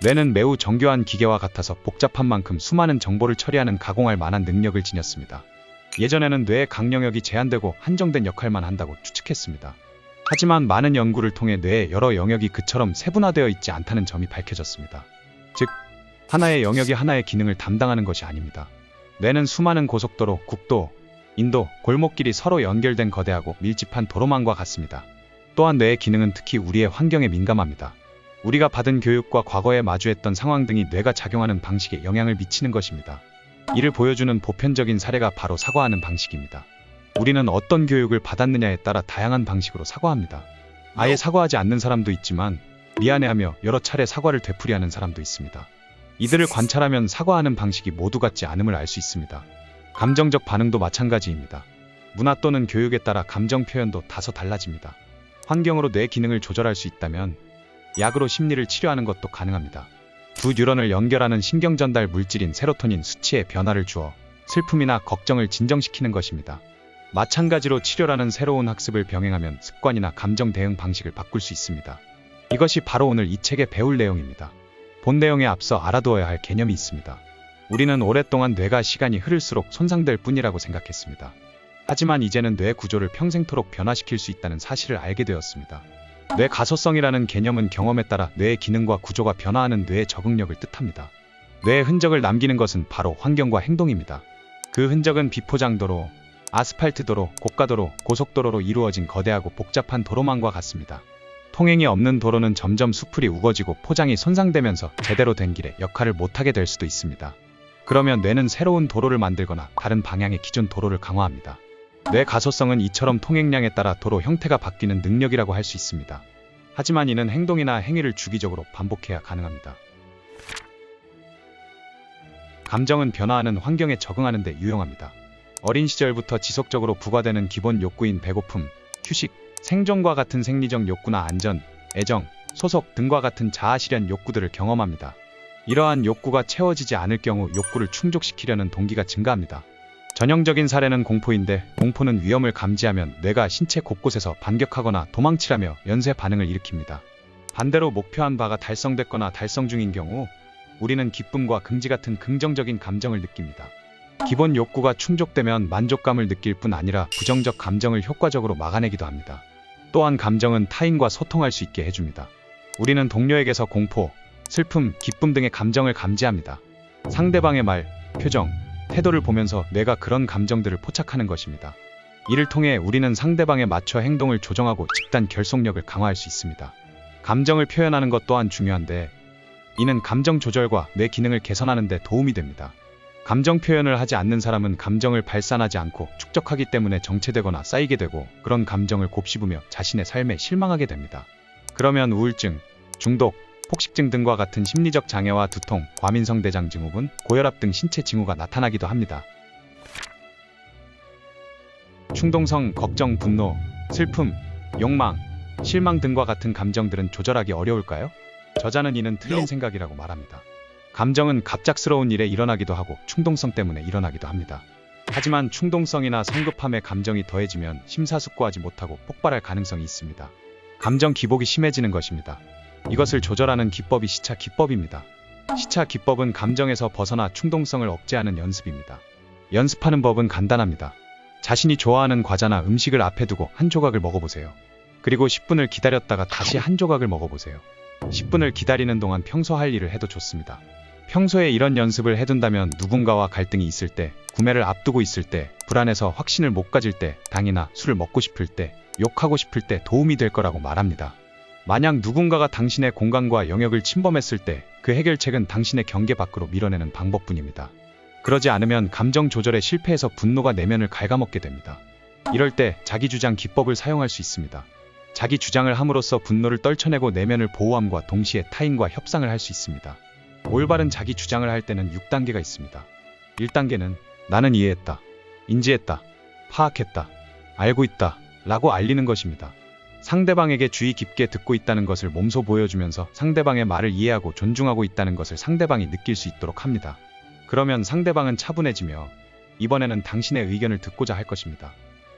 뇌는 매우 정교한 기계와 같아서 복잡한 만큼 수많은 정보를 처리하는 가공할 만한 능력을 지녔습니다. 예전에는 뇌의 각 영역이 제한되고 한정된 역할만 한다고 추측했습니다. 하지만 많은 연구를 통해 뇌의 여러 영역이 그처럼 세분화되어 있지 않다는 점이 밝혀졌습니다. 즉, 하나의 영역이 하나의 기능을 담당하는 것이 아닙니다. 뇌는 수많은 고속도로, 국도, 인도, 골목길이 서로 연결된 거대하고 밀집한 도로망과 같습니다. 또한 뇌의 기능은 특히 우리의 환경에 민감합니다. 우리가 받은 교육과 과거에 마주했던 상황 등이 뇌가 작용하는 방식에 영향을 미치는 것입니다. 이를 보여주는 보편적인 사례가 바로 사과하는 방식입니다. 우리는 어떤 교육을 받았느냐에 따라 다양한 방식으로 사과합니다. 아예 사과하지 않는 사람도 있지만 미안해하며 여러 차례 사과를 되풀이하는 사람도 있습니다. 이들을 관찰하면 사과하는 방식이 모두 같지 않음을 알 수 있습니다. 감정적 반응도 마찬가지입니다. 문화 또는 교육에 따라 감정 표현도 다소 달라집니다. 환경으로 뇌 기능을 조절할 수 있다면 약으로 심리를 치료하는 것도 가능합니다. 두 뉴런을 연결하는 신경전달 물질인 세로토닌 수치에 변화를 주어 슬픔이나 걱정을 진정시키는 것입니다. 마찬가지로 치료라는 새로운 학습을 병행하면 습관이나 감정 대응 방식을 바꿀 수 있습니다. 이것이 바로 오늘 이 책에 배울 내용입니다. 본 내용에 앞서 알아두어야 할 개념이 있습니다. 우리는 오랫동안 뇌가 시간이 흐를수록 손상될 뿐이라고 생각했습니다. 하지만 이제는 뇌 구조를 평생토록 변화시킬 수 있다는 사실을 알게 되었습니다. 뇌 가소성이라는 개념은 경험에 따라 뇌의 기능과 구조가 변화하는 뇌의 적응력을 뜻합니다. 뇌의 흔적을 남기는 것은 바로 환경과 행동입니다. 그 흔적은 비포장도로, 아스팔트도로, 고가도로, 고속도로로 이루어진 거대하고 복잡한 도로망과 같습니다. 통행이 없는 도로는 점점 수풀이 우거지고 포장이 손상되면서 제대로 된 길에 역할을 못하게 될 수도 있습니다. 그러면 뇌는 새로운 도로를 만들거나 다른 방향의 기존 도로를 강화합니다. 뇌 가소성은 이처럼 통행량에 따라 도로 형태가 바뀌는 능력이라고 할 수 있습니다. 하지만 이는 행동이나 행위를 주기적으로 반복해야 가능합니다. 감정은 변화하는 환경에 적응하는 데 유용합니다. 어린 시절부터 지속적으로 부과되는 기본 욕구인 배고픔, 휴식, 생존과 같은 생리적 욕구나 안전, 애정, 소속 등과 같은 자아실현 욕구들을 경험합니다. 이러한 욕구가 채워지지 않을 경우 욕구를 충족시키려는 동기가 증가합니다. 전형적인 사례는 공포인데, 공포는 위험을 감지하면 뇌가 신체 곳곳에서 반격하거나 도망치라며 연쇄 반응을 일으킵니다. 반대로 목표한 바가 달성됐거나 달성 중인 경우 우리는 기쁨과 긍지 같은 긍정적인 감정을 느낍니다. 기본 욕구가 충족되면 만족감을 느낄 뿐 아니라 부정적 감정을 효과적으로 막아내기도 합니다. 또한 감정은 타인과 소통할 수 있게 해줍니다. 우리는 동료에게서 공포, 슬픔, 기쁨 등의 감정을 감지합니다. 상대방의 말, 표정, 태도를 보면서 뇌가 그런 감정들을 포착하는 것입니다. 이를 통해 우리는 상대방에 맞춰 행동을 조정하고 집단 결속력을 강화할 수 있습니다. 감정을 표현하는 것 또한 중요한데, 이는 감정 조절과 뇌 기능을 개선하는 데 도움이 됩니다. 감정 표현을 하지 않는 사람은 감정을 발산하지 않고 축적하기 때문에 정체되거나 쌓이게 되고, 그런 감정을 곱씹으며 자신의 삶에 실망하게 됩니다. 그러면 우울증, 중독, 폭식증 등과 같은 심리적 장애와 두통, 과민성 대장 증후군, 고혈압 등 신체 징후가 나타나기도 합니다. 충동성, 걱정, 분노, 슬픔, 욕망, 실망 등과 같은 감정들은 조절하기 어려울까요? 저자는 이는 틀린 생각이라고 말합니다. 감정은 갑작스러운 일에 일어나기도 하고 충동성 때문에 일어나기도 합니다. 하지만 충동성이나 성급함의 감정이 더해지면 심사숙고하지 못하고 폭발할 가능성이 있습니다. 감정 기복이 심해지는 것입니다. 이것을 조절하는 기법이 시차 기법입니다. 시차 기법은 감정에서 벗어나 충동성을 억제하는 연습입니다. 연습하는 법은 간단합니다. 자신이 좋아하는 과자나 음식을 앞에 두고 한 조각을 먹어보세요. 그리고 10분을 기다렸다가 다시 한 조각을 먹어보세요. 10분을 기다리는 동안 평소 할 일을 해도 좋습니다. 평소에 이런 연습을 해둔다면 누군가와 갈등이 있을 때, 구매를 앞두고 있을 때, 불안해서 확신을 못 가질 때, 당이나 술을 먹고 싶을 때, 욕하고 싶을 때 도움이 될 거라고 말합니다. 만약 누군가가 당신의 공간과 영역을 침범했을 때 그 해결책은 당신의 경계 밖으로 밀어내는 방법뿐입니다. 그러지 않으면 감정 조절에 실패해서 분노가 내면을 갉아먹게 됩니다. 이럴 때 자기주장 기법을 사용할 수 있습니다. 자기 주장을 함으로써 분노를 떨쳐내고 내면을 보호함과 동시에 타인과 협상을 할 수 있습니다. 올바른 자기 주장을 할 때는 6단계가 있습니다. 1단계는 나는 이해했다, 인지했다, 파악했다, 알고 있다 라고 알리는 것입니다. 상대방에게 주의 깊게 듣고 있다는 것을 몸소 보여주면서 상대방의 말을 이해하고 존중하고 있다는 것을 상대방이 느낄 수 있도록 합니다. 그러면 상대방은 차분해지며 이번에는 당신의 의견을 듣고자 할 것입니다.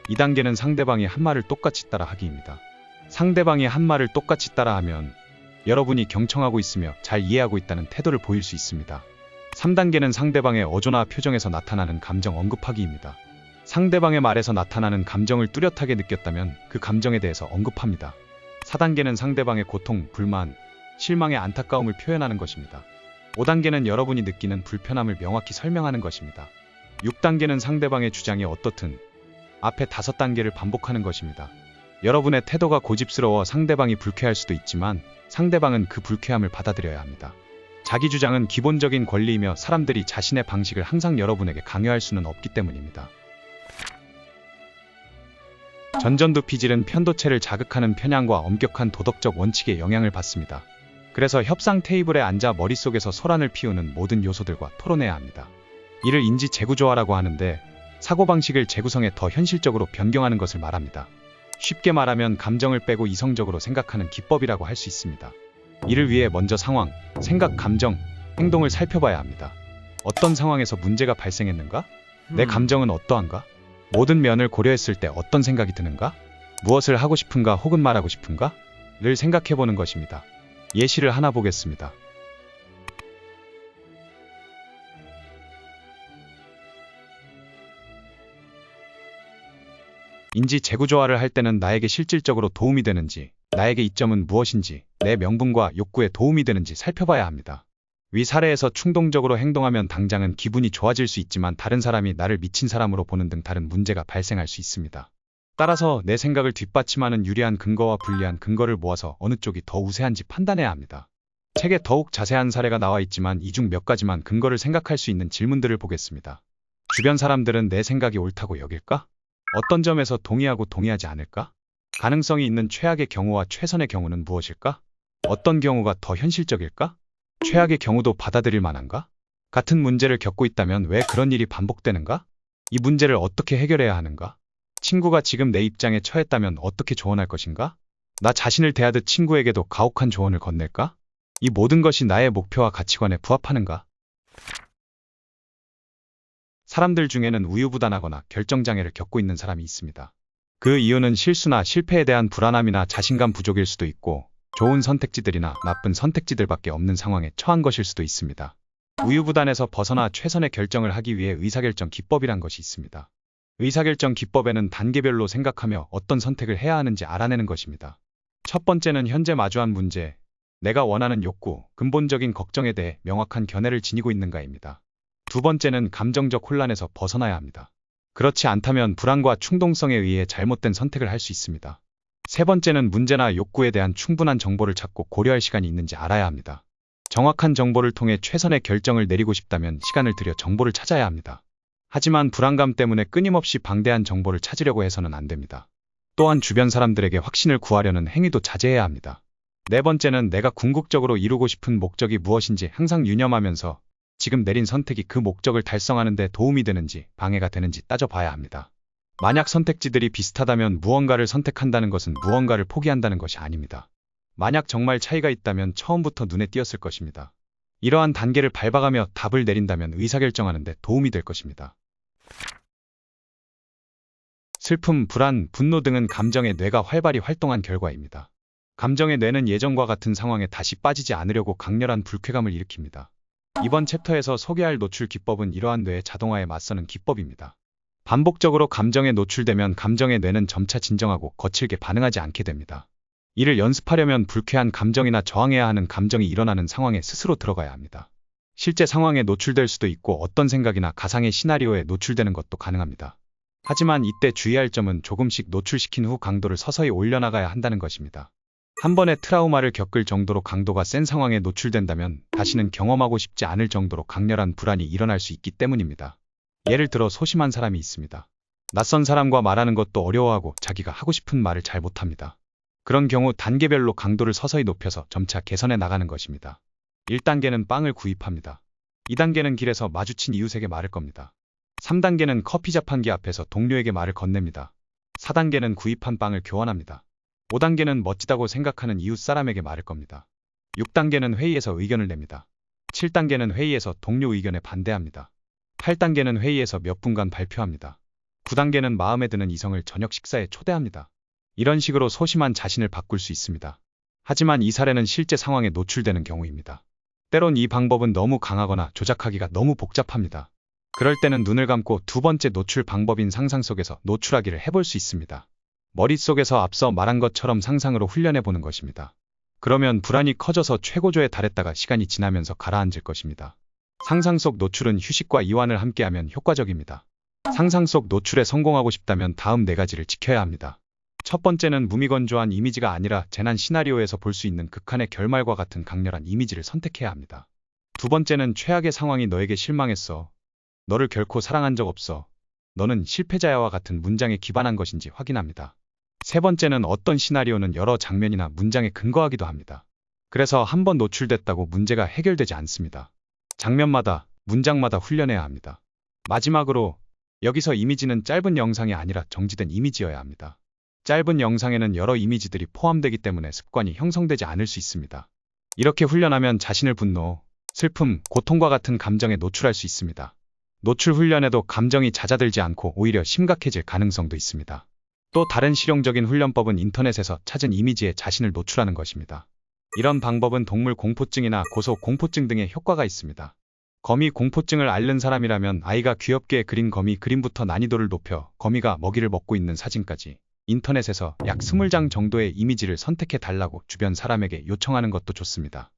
2단계는 상대방이 한 말을 똑같이 따라 하기입니다. 상대방이 한 말을 똑같이 따라하면 여러분이 경청하고 있으며 잘 이해하고 있다는 태도를 보일 수 있습니다. 3단계는 상대방의 어조나 표정에서 나타나는 감정 언급하기입니다. 상대방의 말에서 나타나는 감정을 뚜렷하게 느꼈다면 그 감정에 대해서 언급합니다. 4단계는 상대방의 고통, 불만, 실망의 안타까움을 표현하는 것입니다. 5단계는 여러분이 느끼는 불편함을 명확히 설명하는 것입니다. 6단계는 상대방의 주장이 어떻든 앞에 5단계를 반복하는 것입니다. 여러분의 태도가 고집스러워 상대방이 불쾌할 수도 있지만 상대방은 그 불쾌함을 받아들여야 합니다. 자기 주장은 기본적인 권리이며 사람들이 자신의 방식을 항상 여러분에게 강요할 수는 없기 때문입니다. 전전두 피질은 편도체를 자극하는 편향과 엄격한 도덕적 원칙에 영향을 받습니다. 그래서 협상 테이블에 앉아 머릿속에서 소란을 피우는 모든 요소들과 토론해야 합니다. 이를 인지 재구조화라고 하는데 사고방식을 재구성해 더 현실적으로 변경하는 것을 말합니다. 쉽게 말하면 감정을 빼고 이성적으로 생각하는 기법이라고 할 수 있습니다. 이를 위해 먼저 상황, 생각, 감정, 행동을 살펴봐야 합니다. 어떤 상황에서 문제가 발생했는가? 내 감정은 어떠한가? 모든 면을 고려했을 때 어떤 생각이 드는가? 무엇을 하고 싶은가 혹은 말하고 싶은가? 를 생각해보는 것입니다. 예시를 하나 보겠습니다. 인지 재구조화를 할 때는 나에게 실질적으로 도움이 되는지, 나에게 이점은 무엇인지, 내 명분과 욕구에 도움이 되는지 살펴봐야 합니다. 위 사례에서 충동적으로 행동하면 당장은 기분이 좋아질 수 있지만 다른 사람이 나를 미친 사람으로 보는 등 다른 문제가 발생할 수 있습니다. 따라서 내 생각을 뒷받침하는 유리한 근거와 불리한 근거를 모아서 어느 쪽이 더 우세한지 판단해야 합니다. 책에 더욱 자세한 사례가 나와 있지만 이 중 몇 가지만 근거를 생각할 수 있는 질문들을 보겠습니다. 주변 사람들은 내 생각이 옳다고 여길까? 어떤 점에서 동의하고 동의하지 않을까? 가능성이 있는 최악의 경우와 최선의 경우는 무엇일까? 어떤 경우가 더 현실적일까? 최악의 경우도 받아들일 만한가? 같은 문제를 겪고 있다면 왜 그런 일이 반복되는가? 이 문제를 어떻게 해결해야 하는가? 친구가 지금 내 입장에 처했다면 어떻게 조언할 것인가? 나 자신을 대하듯 친구에게도 가혹한 조언을 건넬까? 이 모든 것이 나의 목표와 가치관에 부합하는가? 사람들 중에는 우유부단하거나 결정장애를 겪고 있는 사람이 있습니다. 그 이유는 실수나 실패에 대한 불안함이나 자신감 부족일 수도 있고 좋은 선택지들이나 나쁜 선택지들밖에 없는 상황에 처한 것일 수도 있습니다. 우유부단에서 벗어나 최선의 결정을 하기 위해 의사결정 기법이란 것이 있습니다. 의사결정 기법에는 단계별로 생각하며 어떤 선택을 해야 하는지 알아내는 것입니다. 첫 번째는 현재 마주한 문제, 내가 원하는 욕구, 근본적인 걱정에 대해 명확한 견해를 지니고 있는가입니다. 두 번째는 감정적 혼란에서 벗어나야 합니다. 그렇지 않다면 불안과 충동성에 의해 잘못된 선택을 할 수 있습니다. 세 번째는 문제나 욕구에 대한 충분한 정보를 찾고 고려할 시간이 있는지 알아야 합니다. 정확한 정보를 통해 최선의 결정을 내리고 싶다면 시간을 들여 정보를 찾아야 합니다. 하지만 불안감 때문에 끊임없이 방대한 정보를 찾으려고 해서는 안 됩니다. 또한 주변 사람들에게 확신을 구하려는 행위도 자제해야 합니다. 네 번째는 내가 궁극적으로 이루고 싶은 목적이 무엇인지 항상 유념하면서 지금 내린 선택이 그 목적을 달성하는 데 도움이 되는지 방해가 되는지 따져봐야 합니다. 만약 선택지들이 비슷하다면 무언가를 선택한다는 것은 무언가를 포기한다는 것이 아닙니다. 만약 정말 차이가 있다면 처음부터 눈에 띄었을 것입니다. 이러한 단계를 밟아가며 답을 내린다면 의사결정하는 데 도움이 될 것입니다. 슬픔, 불안, 분노 등은 감정의 뇌가 활발히 활동한 결과입니다. 감정의 뇌는 예전과 같은 상황에 다시 빠지지 않으려고 강렬한 불쾌감을 일으킵니다. 이번 챕터에서 소개할 노출 기법은 이러한 뇌의 자동화에 맞서는 기법입니다. 반복적으로 감정에 노출되면 감정의 뇌는 점차 진정하고 거칠게 반응하지 않게 됩니다. 이를 연습하려면 불쾌한 감정이나 저항해야 하는 감정이 일어나는 상황에 스스로 들어가야 합니다. 실제 상황에 노출될 수도 있고 어떤 생각이나 가상의 시나리오에 노출되는 것도 가능합니다. 하지만 이때 주의할 점은 조금씩 노출시킨 후 강도를 서서히 올려나가야 한다는 것입니다. 한 번의 트라우마를 겪을 정도로 강도가 센 상황에 노출된다면 다시는 경험하고 싶지 않을 정도로 강렬한 불안이 일어날 수 있기 때문입니다. 예를 들어 소심한 사람이 있습니다. 낯선 사람과 말하는 것도 어려워하고 자기가 하고 싶은 말을 잘 못합니다. 그런 경우 단계별로 강도를 서서히 높여서 점차 개선해 나가는 것입니다. 1단계는 빵을 구입합니다. 2단계는 길에서 마주친 이웃에게 말할 겁니다. 3단계는 커피 자판기 앞에서 동료에게 말을 건넵니다. 4단계는 구입한 빵을 교환합니다. 5단계는 멋지다고 생각하는 이웃 사람에게 말할 겁니다. 6단계는 회의에서 의견을 냅니다. 7단계는 회의에서 동료 의견에 반대합니다. 8단계는 회의에서 몇 분간 발표합니다. 9단계는 마음에 드는 이성을 저녁 식사에 초대합니다. 이런 식으로 소심한 자신을 바꿀 수 있습니다. 하지만 이 사례는 실제 상황에 노출되는 경우입니다. 때론 이 방법은 너무 강하거나 조작하기가 너무 복잡합니다. 그럴 때는 눈을 감고 두 번째 노출 방법인 상상 속에서 노출하기를 해볼 수 있습니다. 머릿속에서 앞서 말한 것처럼 상상으로 훈련해 보는 것입니다. 그러면 불안이 커져서 최고조에 달했다가 시간이 지나면서 가라앉을 것입니다. 상상 속 노출은 휴식과 이완을 함께하면 효과적입니다. 상상 속 노출에 성공하고 싶다면 다음 4가지를 지켜야 합니다. 첫 번째는 무미건조한 이미지가 아니라 재난 시나리오에서 볼 수 있는 극한의 결말과 같은 강렬한 이미지를 선택해야 합니다. 두 번째는 최악의 상황이 너에게 실망했어. 너를 결코 사랑한 적 없어. 너는 실패자야와 같은 문장에 기반한 것인지 확인합니다. 세 번째는 어떤 시나리오는 여러 장면이나 문장에 근거하기도 합니다. 그래서 한 번 노출됐다고 문제가 해결되지 않습니다. 장면마다, 문장마다 훈련해야 합니다. 마지막으로 여기서 이미지는 짧은 영상이 아니라 정지된 이미지여야 합니다. 짧은 영상에는 여러 이미지들이 포함되기 때문에 습관이 형성되지 않을 수 있습니다. 이렇게 훈련하면 자신을 분노, 슬픔, 고통과 같은 감정에 노출할 수 있습니다. 노출 훈련에도 감정이 잦아들지 않고 오히려 심각해질 가능성도 있습니다. 또 다른 실용적인 훈련법은 인터넷에서 찾은 이미지에 자신을 노출하는 것입니다. 이런 방법은 동물 공포증이나 고소 공포증 등의 효과가 있습니다. 거미 공포증을 앓는 사람이라면 아이가 귀엽게 그린 거미 그림부터 난이도를 높여 거미가 먹이를 먹고 있는 사진까지 인터넷에서 약 20장 정도의 이미지를 선택해 달라고 주변 사람에게 요청하는 것도 좋습니다.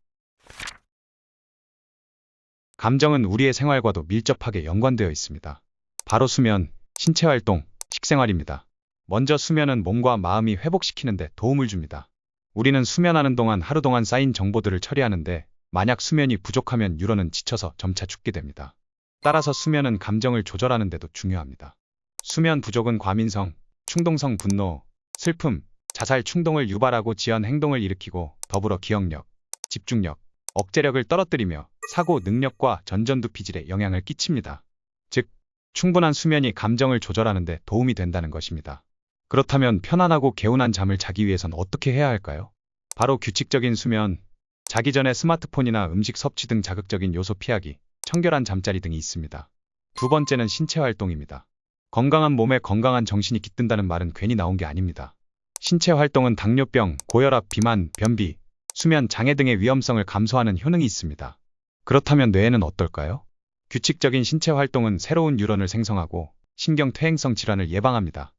감정은 우리의 생활과도 밀접하게 연관되어 있습니다. 바로 수면, 신체 활동, 식생활입니다. 먼저 수면은 몸과 마음이 회복시키는데 도움을 줍니다. 우리는 수면하는 동안 하루 동안 쌓인 정보들을 처리하는데 만약 수면이 부족하면 뉴런은 지쳐서 점차 죽게 됩니다. 따라서 수면은 감정을 조절하는 데도 중요합니다. 수면 부족은 과민성, 충동성 분노, 슬픔, 자살 충동을 유발하고 지연 행동을 일으키고 더불어 기억력, 집중력, 억제력을 떨어뜨리며 사고 능력과 전전두피질에 영향을 끼칩니다. 즉, 충분한 수면이 감정을 조절하는 데 도움이 된다는 것입니다. 그렇다면 편안하고 개운한 잠을 자기 위해선 어떻게 해야 할까요? 바로 규칙적인 수면, 자기 전에 스마트폰이나 음식 섭취 등 자극적인 요소 피하기, 청결한 잠자리 등이 있습니다. 두 번째는 신체 활동입니다. 건강한 몸에 건강한 정신이 깃든다는 말은 괜히 나온 게 아닙니다. 신체 활동은 당뇨병, 고혈압, 비만, 변비, 수면 장애 등의 위험성을 감소하는 효능이 있습니다. 그렇다면 뇌에는 어떨까요? 규칙적인 신체 활동은 새로운 뉴런을 생성하고 신경 퇴행성 질환을 예방합니다.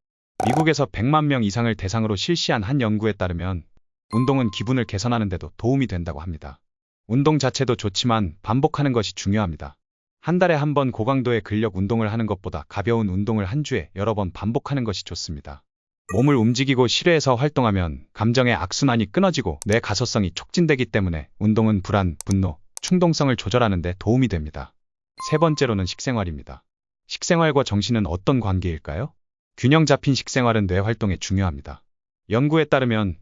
미국에서 100만 명 이상을 대상으로 실시한 한 연구에 따르면 운동은 기분을 개선하는 데도 도움이 된다고 합니다. 운동 자체도 좋지만 반복하는 것이 중요합니다. 한 달에 한 번 고강도의 근력 운동을 하는 것보다 가벼운 운동을 한 주에 여러 번 반복하는 것이 좋습니다. 몸을 움직이고 실외에서 활동하면 감정의 악순환이 끊어지고 뇌 가소성이 촉진되기 때문에 운동은 불안, 분노, 충동성을 조절하는 데 도움이 됩니다. 세 번째로는 식생활입니다. 식생활과 정신은 어떤 관계일까요? 균형 잡힌 식생활은 뇌 활동에 중요합니다. 연구에 따르면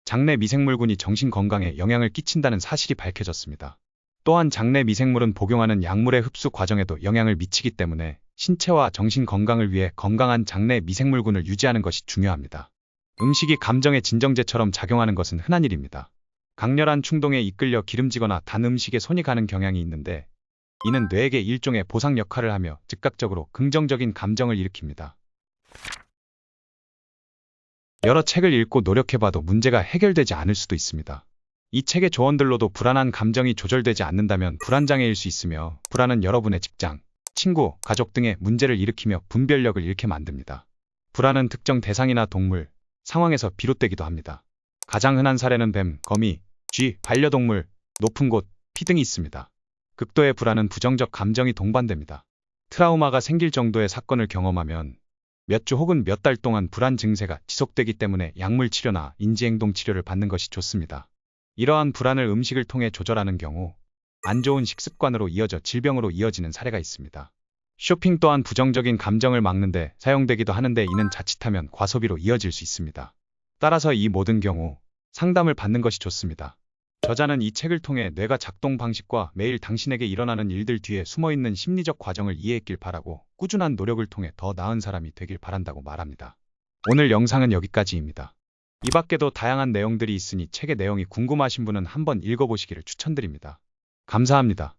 장내 미생물군이 정신 건강에 영향을 끼친다는 사실이 밝혀졌습니다. 또한 장내 미생물은 복용하는 약물의 흡수 과정에도 영향을 미치기 때문에 신체와 정신 건강을 위해 건강한 장내 미생물군을 유지하는 것이 중요합니다. 음식이 감정의 진정제처럼 작용하는 것은 흔한 일입니다. 강렬한 충동에 이끌려 기름지거나 단 음식에 손이 가는 경향이 있는데 이는 뇌에게 일종의 보상 역할을 하며 즉각적으로 긍정적인 감정을 일으킵니다. 여러 책을 읽고 노력해봐도 문제가 해결되지 않을 수도 있습니다. 이 책의 조언들로도 불안한 감정이 조절되지 않는다면 불안장애일 수 있으며 불안은 여러분의 직장, 친구, 가족 등의 문제를 일으키며 분별력을 잃게 만듭니다. 불안은 특정 대상이나 동물, 상황에서 비롯되기도 합니다. 가장 흔한 사례는 뱀, 거미, 쥐, 반려동물, 높은 곳, 피 등이 있습니다. 극도의 불안은 부정적 감정이 동반됩니다. 트라우마가 생길 정도의 사건을 경험하면 몇 주 혹은 몇 달 동안 불안 증세가 지속되기 때문에 약물 치료나 인지행동 치료를 받는 것이 좋습니다. 이러한 불안을 음식을 통해 조절하는 경우 안 좋은 식습관으로 이어져 질병으로 이어지는 사례가 있습니다. 쇼핑 또한 부정적인 감정을 막는 데 사용되기도 하는데 이는 자칫하면 과소비로 이어질 수 있습니다. 따라서 이 모든 경우 상담을 받는 것이 좋습니다. 저자는 이 책을 통해 뇌가 작동 방식과 매일 당신에게 일어나는 일들 뒤에 숨어있는 심리적 과정을 이해했길 바라고 꾸준한 노력을 통해 더 나은 사람이 되길 바란다고 말합니다. 오늘 영상은 여기까지입니다. 이 밖에도 다양한 내용들이 있으니 책의 내용이 궁금하신 분은 한번 읽어보시기를 추천드립니다. 감사합니다.